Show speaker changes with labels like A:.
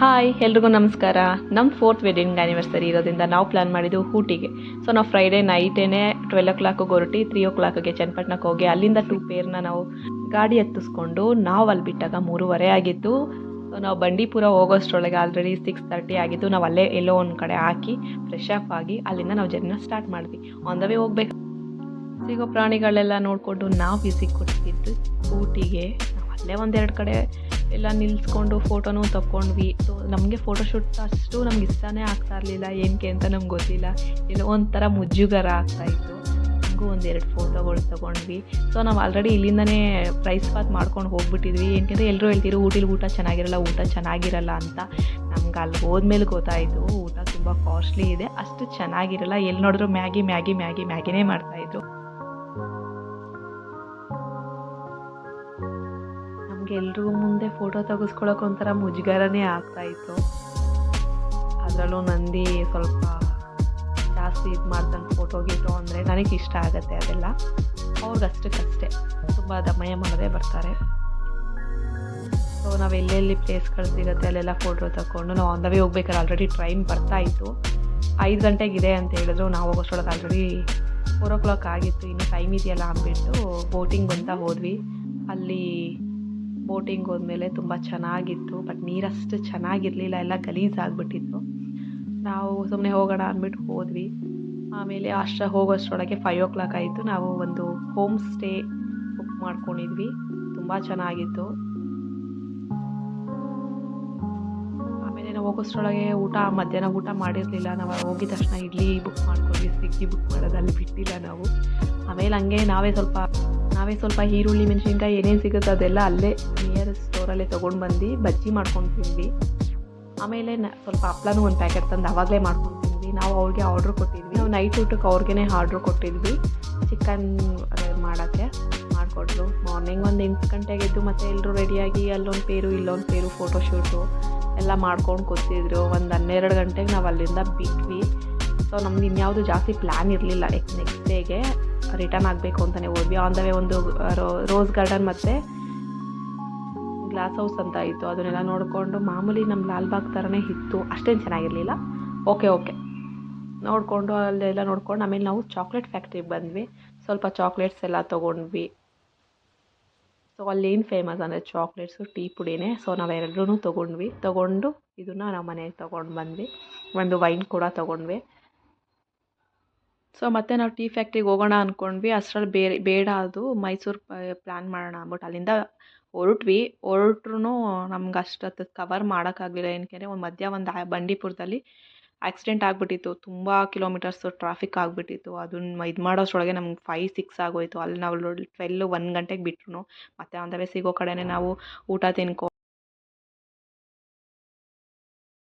A: Hi ಎಲ್ರಿಗೂ ನಮಸ್ಕಾರ. ನಮ್ಮ 4th ವೆಡ್ಡಿಂಗ್ ಆ್ಯನಿವರ್ಸರಿ ಇರೋದ್ರಿಂದ ನಾವು ಪ್ಲ್ಯಾನ್ ಮಾಡಿದ್ದು ಊಟಿಗೆ. ಸೊ ನಾವು ಫ್ರೈಡೇ ನೈಟೇ 12 ಹೊರಟಿ 3 ಚನ್ನಪಟ್ಟಣಕ್ಕೆ ಹೋಗಿ ಅಲ್ಲಿಂದ 2 ಪೇರ್ನ ನಾವು ಗಾಡಿ ಹತ್ತಿಸ್ಕೊಂಡು ನಾವು ಅಲ್ಲಿ ಬಿಟ್ಟಾಗ 3:30 ಆಗಿತ್ತು. ಸೊ ನಾವು ಬಂಡೀಪುರ ಹೋಗೋಷ್ಟರೊಳಗೆ ಆಲ್ರೆಡಿ 6:30 ಆಗಿತ್ತು. ನಾವು ಅಲ್ಲೇ ಎಲ್ಲೋ ಒಂದು ಕಡೆ ಹಾಕಿ ಫ್ರೆಶ್ ಅಪ್ ಆಗಿ ಅಲ್ಲಿಂದ ನಾವು ಜರ್ನಿನ ಸ್ಟಾರ್ಟ್ ಮಾಡಿದ್ವಿ. ಆನ್ ದ ವೇ ಹೋಗ್ಬೇಕು ಸಿಗೋ ಪ್ರಾಣಿಗಳೆಲ್ಲ ನೋಡಿಕೊಂಡು ನಾವು ವಿಸಿಟ್ ಕೊಡ್ತಿದ್ದು ಊಟಿಗೆ. ನಾವು ಅಲ್ಲೇ ಒಂದೆರಡು ಕಡೆ ಎಲ್ಲ ನಿಲ್ಲಿಸ್ಕೊಂಡು ಫೋಟೋನೂ ತಗೊಂಡ್ವಿ. ಸೊ ನಮಗೆ ಫೋಟೋಶೂಟ್ ಅಷ್ಟು ನಮ್ಗೆ ಇಷ್ಟನೇ ಆಗ್ತಾ ಇರಲಿಲ್ಲ, ಏನಕ್ಕೆ ಅಂತ ನಮ್ಗೆ ಗೊತ್ತಿಲ್ಲ. ಎಲ್ಲೋ ಒಂಥರ ಮುಜುಗರ ಆಗ್ತಾಯಿತ್ತು. ನಮಗೂ ಒಂದೆರಡು ಫೋಟೋಗಳು ತೊಗೊಂಡ್ವಿ. ಸೊ ನಾವು ಆಲ್ರೆಡಿ ಇಲ್ಲಿಂದನೇ ಪ್ರೈಸ್ ಪಾತ್ ಮಾಡ್ಕೊಂಡು ಹೋಗ್ಬಿಟ್ಟಿದ್ವಿ. ಏನಕ್ಕೆ ಎಲ್ಲರೂ ಹೇಳ್ತಿದ್ರು ಊಟ ಚೆನ್ನಾಗಿರಲ್ಲ ಅಂತ. ನಮ್ಗೆ ಅಲ್ಲಿ ಹೋದ್ಮೇಲೆ ಗೊತ್ತಾಯಿತು ಊಟ ತುಂಬ ಕಾಸ್ಟ್ಲಿ ಇದೆ, ಅಷ್ಟು ಚೆನ್ನಾಗಿರಲ್ಲ. ಎಲ್ಲಿ ನೋಡಿದ್ರು ಮ್ಯಾಗಿನೇ ಮಾಡ್ತಾಯಿದ್ರು. ಎಲ್ರಿಗೂ ಮುಂದೆ ಫೋಟೋ ತೆಗೆಸ್ಕೊಳ್ಳೋಕೆ ಒಂಥರ ಮುಜುಗರನೇ ಆಗ್ತಾಯಿತ್ತು. ಅದರಲ್ಲೂ ನಂದಿ ಸ್ವಲ್ಪ ಜಾಸ್ತಿ ಇದು ಮಾಡ್ತಾನೆ ಫೋಟೋ ಅಂದರೆ ನನಗೆ ಇಷ್ಟ ಆಗುತ್ತೆ ಅದೆಲ್ಲ. ಅವ್ರಿಗಷ್ಟಕ್ಕಷ್ಟೇ ತುಂಬ ದಮಯ ಮಾಡದೆ ಬರ್ತಾರೆ. ಸೊ ನಾವು ಎಲ್ಲೆಲ್ಲಿ ಪ್ಲೇಸ್ಗಳು ಸಿಗುತ್ತೆ ಅಲ್ಲೆಲ್ಲ ಫೋಟೋ ತಗೊಂಡು ನಾವು ಆನ್ ದ ವೇ ಹೋಗ್ಬೇಕಾದ್ರೆ ಆಲ್ರೆಡಿ ಟ್ರೈನ್ ಬರ್ತಾಯಿತ್ತು. 5 ಗಂಟೆಗಿದೆ ಅಂತ ಹೇಳಿದ್ರು. ನಾವು ಹೋಗೋಷ್ಟೊಳಗೆ ಆಲ್ರೆಡಿ 4 ಆಗಿತ್ತು. ಇನ್ನು ಟೈಮ್ ಇದೆಯಲ್ಲ ಅಂದ್ಬಿಟ್ಟು ಬೋಟಿಂಗ್ ಅಂತ ಹೋದ್ವಿ. ಅಲ್ಲಿ ಬೋಟಿಂಗ್ ಹೋದ್ಮೇಲೆ ತುಂಬ ಚೆನ್ನಾಗಿತ್ತು, ಬಟ್ ನೀರಷ್ಟು ಚೆನ್ನಾಗಿರಲಿಲ್ಲ, ಎಲ್ಲ ಗಲೀಜಾಗ್ಬಿಟ್ಟಿತ್ತು. ನಾವು ಸುಮ್ಮನೆ ಹೋಗೋಣ ಅಂದ್ಬಿಟ್ಟು ಹೋದ್ವಿ. ಆಮೇಲೆ ಹೋಗೋಷ್ಟರೊಳಗೆ 5 ಆಯಿತು. ನಾವು ಒಂದು ಹೋಮ್ ಸ್ಟೇ ಬುಕ್ ಮಾಡ್ಕೊಂಡಿದ್ವಿ, ತುಂಬ ಚೆನ್ನಾಗಿತ್ತು. ಆಮೇಲೆ ನಾವು ಹೋಗೋಷ್ಟರೊಳಗೆ ಮಧ್ಯಾಹ್ನ ಊಟ ಮಾಡಿರಲಿಲ್ಲ. ನಾವು ಹೋಗಿದ ತಕ್ಷಣ ಇಡ್ಲಿ ಬುಕ್ ಮಾಡ್ಕೊಂಡ್ವಿ. ಸ್ವಿಗ್ಗಿ ಬುಕ್ ಮಾಡೋದು ಅಲ್ಲಿ ಬಿಟ್ಟಿಲ್ಲ ನಾವು. ಆಮೇಲೆ ಹಂಗೆ ನಾವೇ ಸ್ವಲ್ಪ ಈರುಳ್ಳಿ ಮೆಣಸಿನ್ಕಾಯಿ ಏನೇನು ಸಿಗುತ್ತೆ ಅದೆಲ್ಲ ಅಲ್ಲೇ ನಿಯರೆಸ್ಟ್ ಸ್ಟೋರಲ್ಲೇ ತೊಗೊಂಡು ಬಂದು ಬಜ್ಜಿ ಮಾಡ್ಕೊಂಡು ತಿಂದ್ವಿ. ಆಮೇಲೆ ಸ್ವಲ್ಪ ಹಪ್ಳನೂ ಒಂದು ಪ್ಯಾಕೆಟ್ ತಂದು ಆವಾಗಲೇ ಮಾಡ್ಕೊಂಡು ತಿಂದ್ವಿ. ನಾವು ಅವ್ರಿಗೆ ಆರ್ಡ್ರ್ ಕೊಟ್ಟಿದ್ವಿ. ನಾವು ನೈಟ್ ಊಟಕ್ಕೆ ಅವ್ರಿಗೇ ಆರ್ಡ್ರ್ ಕೊಟ್ಟಿದ್ವಿ, ಚಿಕನ್ ಮಾಡೋಕ್ಕೆ ಮಾಡಿಕೊಟ್ರು. ಮಾರ್ನಿಂಗ್ ಒಂದು 8 ಗಂಟೆಗೆ ಎದ್ದು ಮತ್ತು ಎಲ್ಲರೂ ರೆಡಿಯಾಗಿ ಅಲ್ಲೊಂದು ಇಲ್ಲೊಂದು ಪೇರು ಫೋಟೋಶೂಟು ಎಲ್ಲ ಮಾಡ್ಕೊಂಡು ಕೂತಿದ್ರು. ಒಂದು 12 ಗಂಟೆಗೆ ನಾವು ಅಲ್ಲಿಂದ ಬಿಟ್ವಿ. ಸೊ ನಮ್ದು ಇನ್ಯಾವುದು ಜಾಸ್ತಿ ಪ್ಲ್ಯಾನ್ ಇರಲಿಲ್ಲ. ನೆಕ್ಸ್ಟ್ ಡೇಗೆ ರಿಟರ್ನ್ ಆಗಬೇಕು ಅಂತಲೇ ಹೋದ್ವಿ. ಆನ್ ದ ವೇ ಒಂದು ರೋಸ್ ಗಾರ್ಡನ್ ಮತ್ತು ಗ್ಲಾಸ್ ಹೌಸ್ ಅಂತ ಇತ್ತು, ಅದನ್ನೆಲ್ಲ ನೋಡಿಕೊಂಡು ಮಾಮೂಲಿ ನಮ್ಮ ಲಾಲ್ಬಾಗ್ ಥರನೇ ಇತ್ತು, ಅಷ್ಟೇನು ಚೆನ್ನಾಗಿರಲಿಲ್ಲ. ಓಕೆ ನೋಡಿಕೊಂಡು ಅಲ್ಲೆಲ್ಲ ನೋಡ್ಕೊಂಡು ಆಮೇಲೆ ನಾವು ಚಾಕ್ಲೇಟ್ ಫ್ಯಾಕ್ಟ್ರಿಗೆ ಬಂದ್ವಿ. ಸ್ವಲ್ಪ ಚಾಕ್ಲೇಟ್ಸ್ ಎಲ್ಲ ತೊಗೊಂಡ್ವಿ. ಸೊ ಅಲ್ಲೇನು ಫೇಮಸ್ ಅಂದರೆ ಚಾಕ್ಲೇಟ್ಸು, ಟೀ ಪುಡಿನೇ. ಸೊ ನಾವೆರಡೂ ತೊಗೊಂಡು ಇದನ್ನು ನಾವು ಮನೆಗೆ ತೊಗೊಂಡು ಬಂದ್ವಿ. ಒಂದು ವೈನ್ ಕೂಡ ತೊಗೊಂಡ್ವಿ. ಸೊ ಮತ್ತೆ ನಾವು ಟೀ ಫ್ಯಾಕ್ಟ್ರಿಗೆ ಹೋಗೋಣ ಅಂದ್ಕೊಂಡ್ವಿ. ಅಷ್ಟರಲ್ಲಿ ಬೇಡ ಅದು ಮೈಸೂರು ಪ್ಲ್ಯಾನ್ ಮಾಡೋಣ ಅಂದ್ಬಿಟ್ಟು ಅಲ್ಲಿಂದ ಹೊರಟ್ರು ನಮ್ಗೆ ಅಷ್ಟೊತ್ತು ಕವರ್ ಮಾಡೋಕ್ಕಾಗಲಿಲ್ಲ. ಏನಕ್ಕೆ ಒಂದು ಬಂಡೀಪುರದಲ್ಲಿ ಆಕ್ಸಿಡೆಂಟ್ ಆಗಿಬಿಟ್ಟಿತ್ತು. ತುಂಬ ಕಿಲೋಮೀಟರ್ಸು ಟ್ರಾಫಿಕ್ ಆಗಿಬಿಟ್ಟಿತ್ತು. ಅದನ್ನು ಇದು ಮಾಡೋಷ್ಟರೊಳಗೆ ನಮ್ಗೆ 5-6 ಆಗೋಯಿತು. ಅಲ್ಲಿ ನಾವು 1 ಗಂಟೆಗೆ ಬಿಟ್ರು. ಮತ್ತು ಆನ್ ದ ವೇ ಸಿಗೋ ಕಡೆನೇ ನಾವು ಊಟ ತಿನ್ಕೊಂಡು